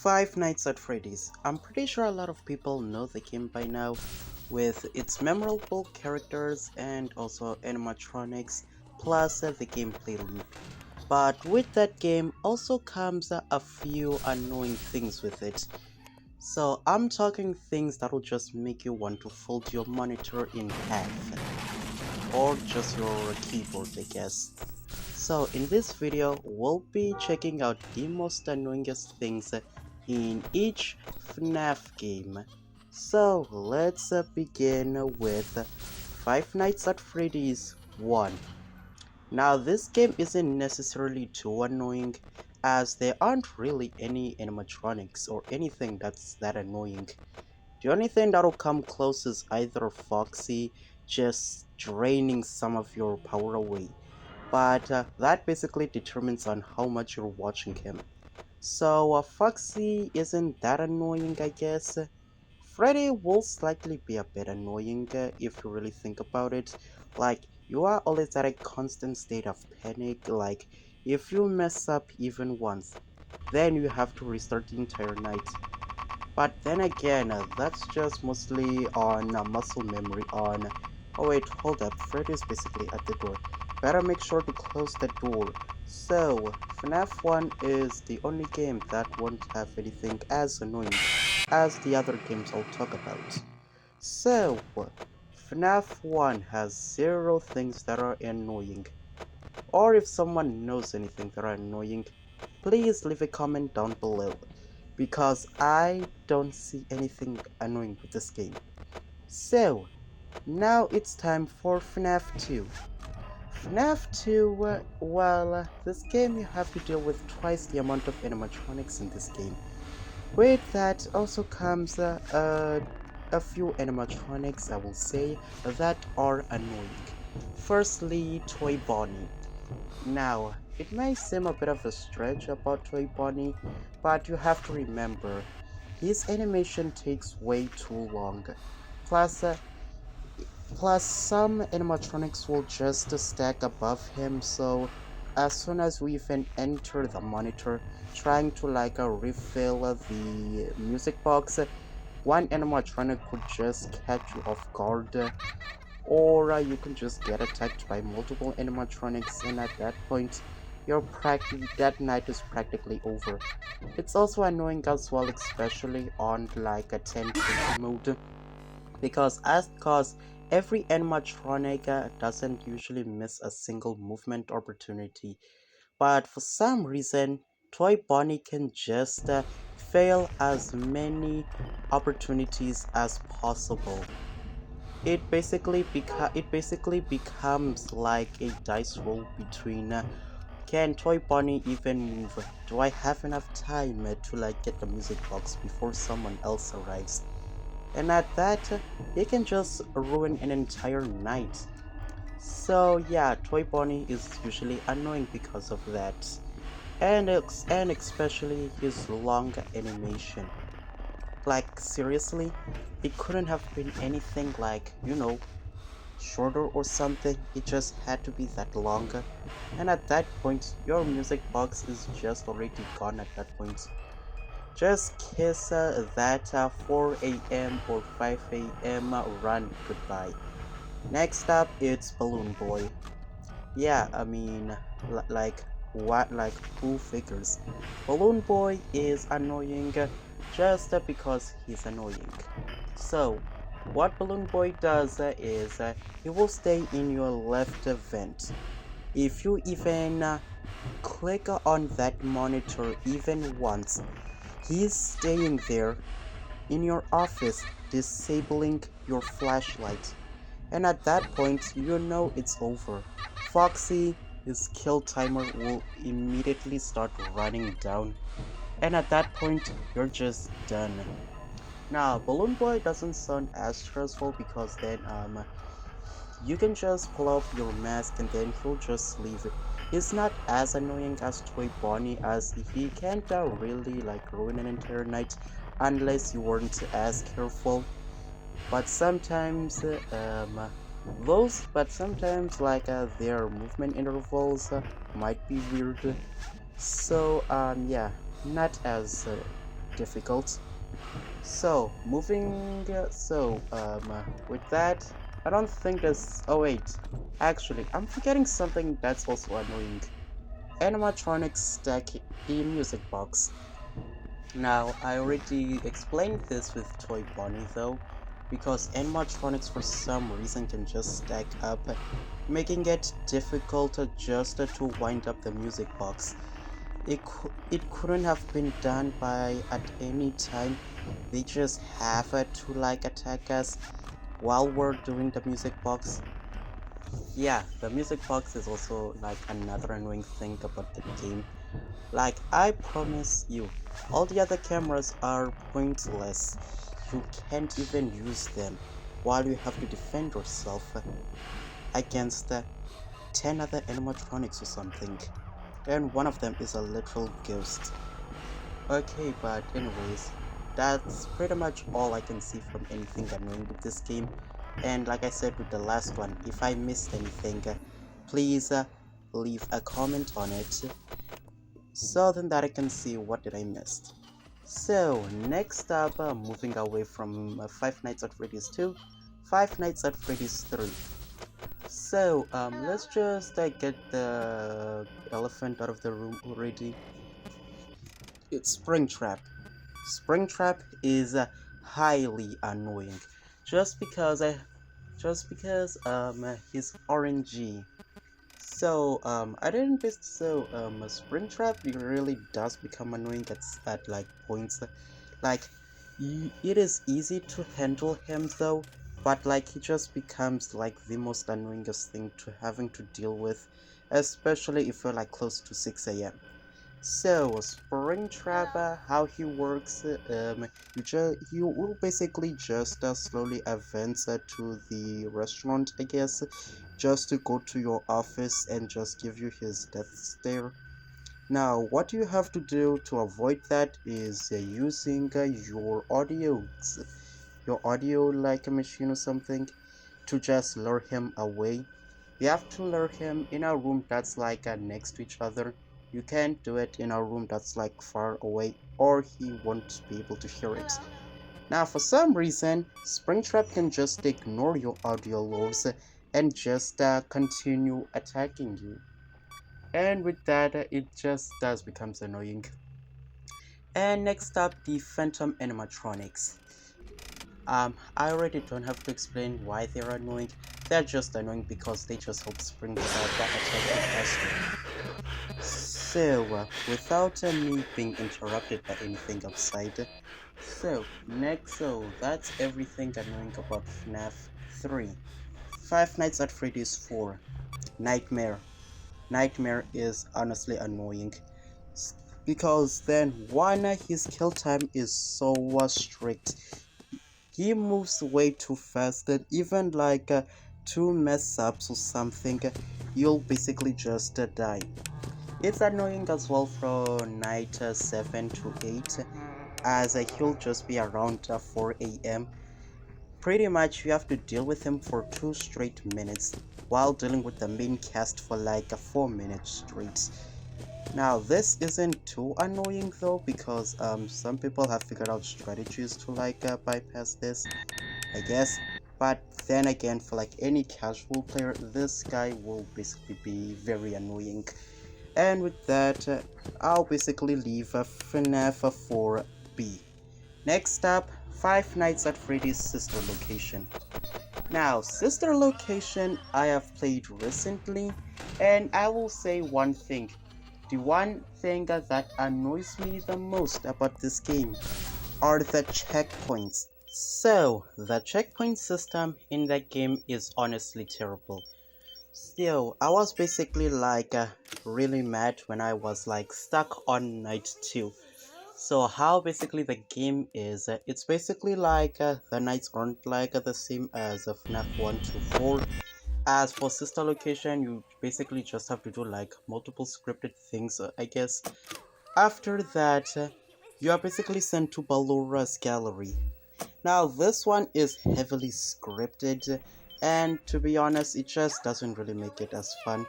Five Nights at Freddy's. I'm pretty sure a lot of people know the game by now, with its memorable characters and also animatronics, plus the gameplay loop. But with that game also comes a few annoying things with it. So I'm talking things that will just make you want to fold your monitor in half, or just your keyboard, I guess. So in this video, we'll be checking out the most annoyingest things in each FNAF game. So let's begin with Five Nights at Freddy's 1. Now this game isn't necessarily too annoying, as there aren't really any animatronics or anything that's that annoying. The only thing that'll come close is either Foxy just draining some of your power away, but that basically determines on how much you're watching him. So Foxy isn't that annoying, I guess. Freddy will slightly be a bit annoying if you really think about it. Like, you are always at a constant state of panic. Like, if you mess up even once, then you have to restart the entire night. But then again, that's just mostly on muscle memory on... Oh wait, hold up, Freddy is basically at the door. Better make sure to close the door. So, FNAF 1 is the only game that won't have anything as annoying as the other games I'll talk about. So, FNAF 1 has 0 things that are annoying. Or if someone knows anything that are annoying, please leave a comment down below, because I don't see anything annoying with this game. So, now it's time for FNAF 2. FNAF 2, this game you have to deal with twice the amount of animatronics in this game. With that also comes a few animatronics, I will say, that are annoying. Firstly, Toy Bonnie. Now, it may seem a bit of a stretch about Toy Bonnie, but you have to remember, his animation takes way too long. Plus, some animatronics will just stack above him, so as soon as we even enter the monitor, trying to refill the music box, one animatronic could just catch you off guard, or you can just get attacked by multiple animatronics, and at that point that night is practically over. It's also annoying as well, especially on like a 10-20 mode, because every animatronic doesn't usually miss a single movement opportunity, but for some reason Toy Bonnie can just fail as many opportunities as possible. It basically becomes like a dice roll between can Toy Bonnie even move? Do I have enough time to get the music box before someone else arrives? And at that, he can just ruin an entire night. So yeah, Toy Bonnie is usually annoying because of that, and especially his long animation. Like seriously, it couldn't have been anything shorter or something. It just had to be that longer, and at that point your music box is just already gone at that point. Just kiss that 4 a.m. or 5 a.m. run goodbye. Next up, it's Balloon Boy. Yeah, I mean, who figures? Balloon Boy is annoying just because he's annoying. So, what Balloon Boy does is he will stay in your left vent. If you even click on that monitor even once, he's staying there in your office, disabling your flashlight. And at that point, you know it's over. Foxy, his kill timer will immediately start running down. And at that point, you're just done. Now, Balloon Boy doesn't sound as stressful because then you can just pull off your mask and then he'll just leave. He's not as annoying as Toy Bonnie, as he can't really ruin an entire night unless you weren't as careful. But sometimes their movement intervals might be weird. So yeah, not as difficult. So with that, I don't think there's. Oh wait, actually, I'm forgetting something that's also annoying. Animatronics stack the music box. Now, I already explained this with Toy Bonnie though, because animatronics for some reason can just stack up, making it difficult to wind up the music box. It couldn't have been done by at any time. They just have to like attack us while we're doing the music box. Yeah, the music box is also like another annoying thing about the game. Like, I promise you, all the other cameras are pointless. You can't even use them while you have to defend yourself against 10 other animatronics or something. And one of them is a literal ghost. Okay, but anyways, that's pretty much all I can see from anything annoying with this game. And like I said with the last one, if I missed anything, please leave a comment on it so then that I can see what did I miss. So next up, moving away from Five Nights at Freddy's 2, Five Nights at Freddy's 3. So let's just get the elephant out of the room already. It's Springtrap. Springtrap is highly annoying, just because he's RNG. So I didn't miss. So Springtrap really does become annoying at like points. Like it is easy to handle him though, but like he just becomes like the most annoyingest thing to having to deal with, especially if you're like close to 6 a.m. So, Springtrap, how he works, you will basically just slowly advance to the restaurant, I guess, just to go to your office and just give you his death stare. Now, what you have to do to avoid that is using your audio like a machine or something, to just lure him away. You have to lure him in a room that's like next to each other. You can't do it in a room that's like far away, or he won't be able to hear it. Now, for some reason, Springtrap can just ignore your audio lures and just continue attacking you. And with that, it just does becomes annoying. And next up, the Phantom Animatronics. I already don't have to explain why they're annoying. They're just annoying because they just help Springtrap attack faster. So, without me being interrupted by anything outside, that's everything annoying about FNAF 3. Five Nights at Freddy's 4. Nightmare. Nightmare is honestly annoying. Because then, one, his kill time is so strict. He moves way too fast that even like two mess ups or something, you'll basically just die. It's annoying as well from night 7 to 8, as he'll just be around 4 a.m. Pretty much you have to deal with him for 2 straight minutes, while dealing with the main cast for like 4 minutes straight. Now this isn't too annoying though, because some people have figured out strategies to like bypass this, I guess. But then again, for like any casual player, this guy will basically be very annoying. And with that, I'll basically leave FNAF 4B. Next up, Five Nights at Freddy's Sister Location. Now, Sister Location I have played recently, and I will say one thing. The one thing that annoys me the most about this game are the checkpoints. So, the checkpoint system in that game is honestly terrible. Still, I was basically like really mad when I was like stuck on night 2. So how basically the game is, it's basically like the nights aren't like the same as FNAF 1 to 4. As for Sister Location, you basically just have to do like multiple scripted things, I guess. After that, you are basically sent to Balora's gallery. Now this one is heavily scripted, and to be honest, it just doesn't really make it as fun.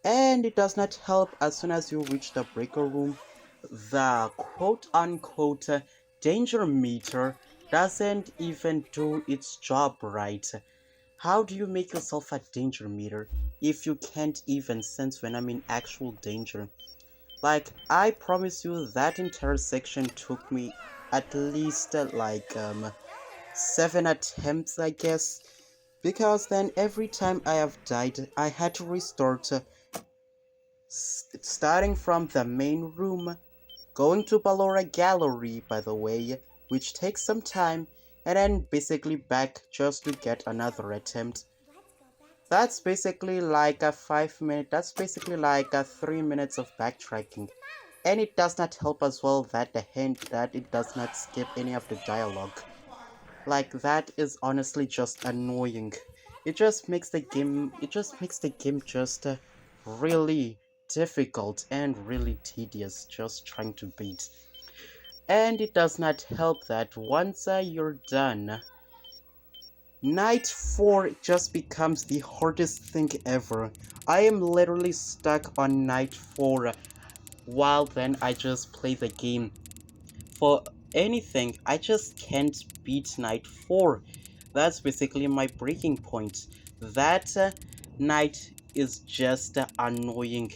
And it does not help as soon as you reach the breaker room, the quote-unquote danger meter doesn't even do its job right. How do you make yourself a danger meter if you can't even sense when I'm in actual danger? Like, I promise you that entire section took me at least 7 attempts, I guess, because then every time I have died, I had to restart, starting from the main room, going to Ballora Gallery, by the way, which takes some time, and then basically back just to get another attempt. That's basically like a 5 minute, that's basically like a 3 minutes of backtracking. And it does not help as well that the hint that it does not skip any of the dialogue. Like, that is honestly just annoying. It just makes the game just really difficult and really tedious just trying to beat. And it does not help that once you're done, Night 4 just becomes the hardest thing ever. I am literally stuck on Night 4 while then I just play the game. For anything, I just can't beat Night 4. That's basically my breaking point. That night is just annoying.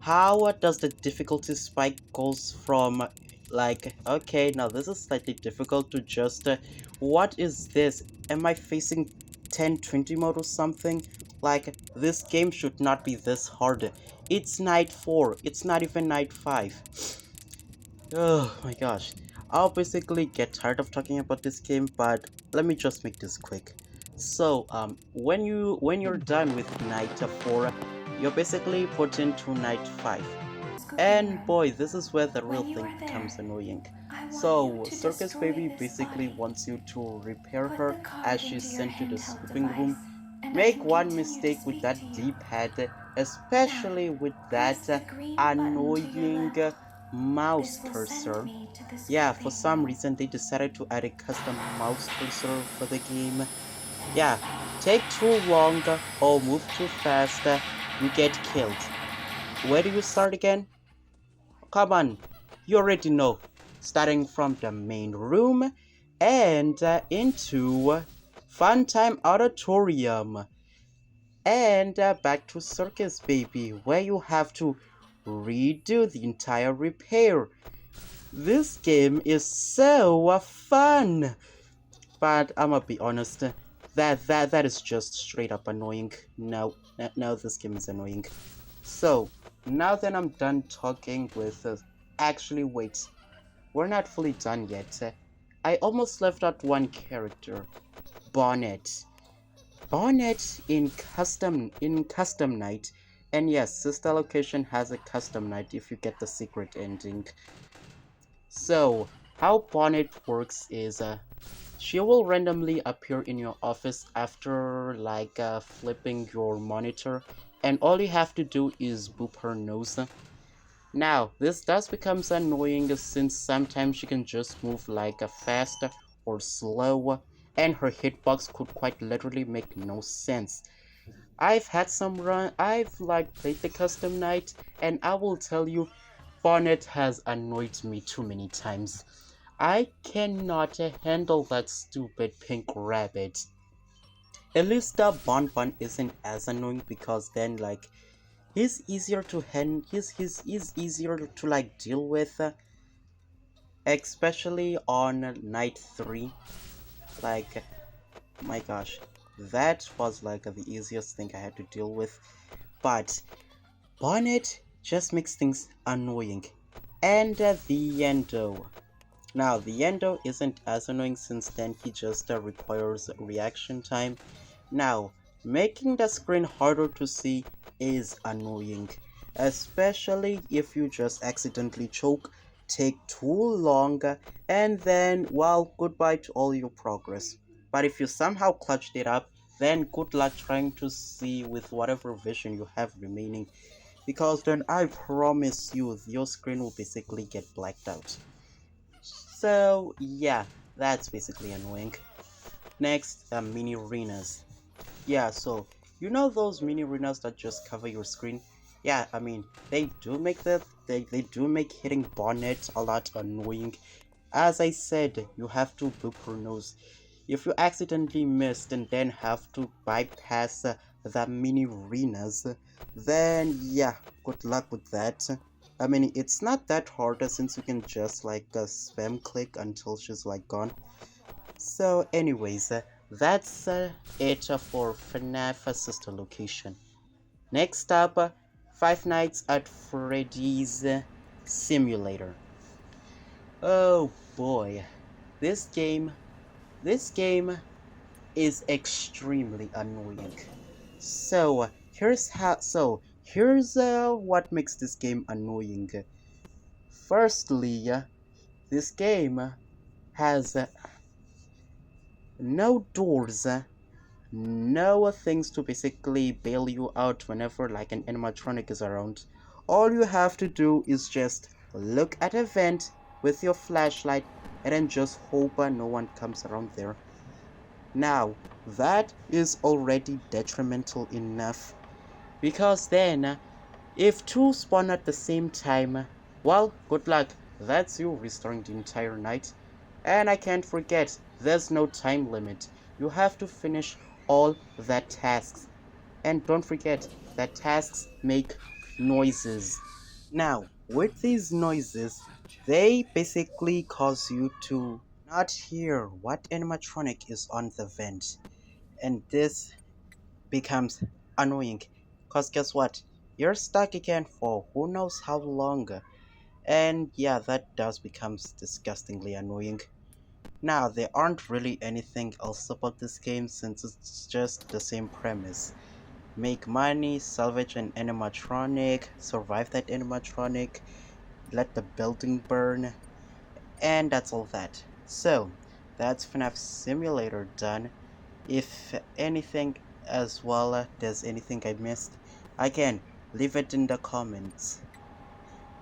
How does the difficulty spike goes from like, okay, now this is slightly difficult to just, what is this? Am I facing 1020 mode or something? Like, this game should not be this hard. It's night 4, it's not even night 5. Oh my gosh. I'll basically get tired of talking about this game, but let me just make this quick. So, when you're done with night 4, you're basically put into night 5. And boy, this is where the real thing becomes annoying. So, Circus Baby basically wants you to repair her as she's sent to the scooping room. Make one mistake with that D-pad, especially with that annoying mouse cursor. Yeah, for some reason they decided to add a custom mouse cursor for the game. Yeah, take too long or move too fast, you get killed. Where do you start again? Come on, you already know. Starting from the main room and into Funtime Auditorium. And back to Circus Baby, where you have to redo the entire repair. This game is so fun! But I'ma be honest, that is just straight up annoying. No, no, this game is annoying. So, now that I'm done talking with... actually, wait. We're not fully done yet. I almost left out one character. Bonnet. Bonnet in custom night. And yes, Sister Location has a custom night if you get the secret ending. So, how Bonnet works is... she will randomly appear in your office after flipping your monitor, and all you have to do is boop her nose. Now, this does become annoying since sometimes she can just move like fast or slow, and her hitbox could quite literally make no sense. I've played the custom night, and I will tell you, Bonnet has annoyed me too many times. I cannot handle that stupid pink rabbit. At least the Bonbon isn't as annoying because then he's easier to he's easier to deal with, especially on night 3. Like, my gosh, that was the easiest thing I had to deal with. But Bonnet just makes things annoying. And the Endo. Now, the Endo isn't as annoying since then he just requires reaction time. Now, making the screen harder to see is annoying, especially if you just accidentally choke, take too long, and then, well, goodbye to all your progress. But if you somehow clutched it up, then good luck trying to see with whatever vision you have remaining, because then I promise you, your screen will basically get blacked out. So yeah, that's basically annoying. Next, mini arenas. Yeah, so you know those mini arenas that just cover your screen? Yeah, I mean, they do make hitting bonnet a lot annoying. As I said, you have to book your nose. If you accidentally missed and then have to bypass the mini arenas, then yeah, good luck with that. I mean, it's not that hard since you can just like spam click until she's like gone. So anyways, that's it for FNAF Sister Location. Next up, Five Nights at Freddy's Simulator. Oh boy, this game, this game is extremely annoying. Here's what makes this game annoying. Firstly, this game has no doors, no things to basically bail you out whenever like an animatronic is around. All you have to do is just look at a vent with your flashlight and then just hope no one comes around there. Now, that is already detrimental enough because then if two spawn at the same time, well, good luck. That's you restoring the entire night. And I can't forget, there's no time limit. You have to finish all the tasks. And don't forget that tasks make noises. Now, with these noises, they basically cause you to not hear what animatronic is on the vent. And this becomes annoying. Because guess what? You're stuck again for who knows how long. And yeah, that does becomes disgustingly annoying. Now, there aren't really anything else about this game since it's just the same premise. Make money, salvage an animatronic, survive that animatronic, let the building burn, and that's all that. So, that's FNAF Simulator done. If anything as well, there's anything I missed, again, leave it in the comments.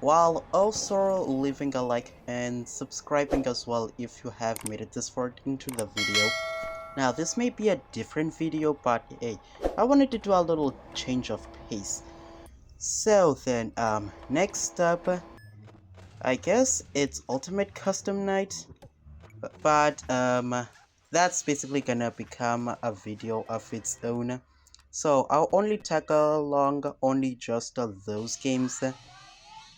While also leaving a like and subscribing as well if you have made it this far into the video. Now this may be a different video, but hey, I wanted to do a little change of pace. So then, next up, I guess it's Ultimate Custom Night, but that's basically gonna become a video of its own. So I'll only tackle along only just those games.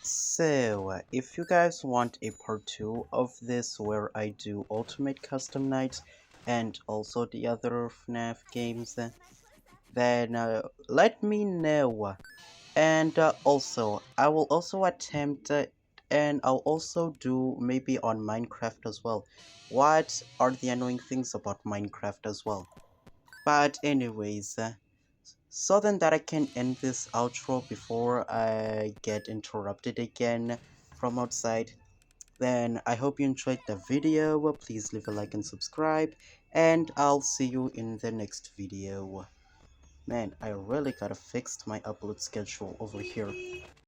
So if you guys want a part 2 of this where I do Ultimate Custom Night and also the other FNAF games, then let me know. And also, I will also attempt and I'll also do maybe on Minecraft as well. What are the annoying things about Minecraft as well? But anyways, so then that I can end this outro before I get interrupted again from outside, then I hope you enjoyed the video. Please leave a like and subscribe, and I'll see you in the next video. Man, I really gotta fix my upload schedule over here.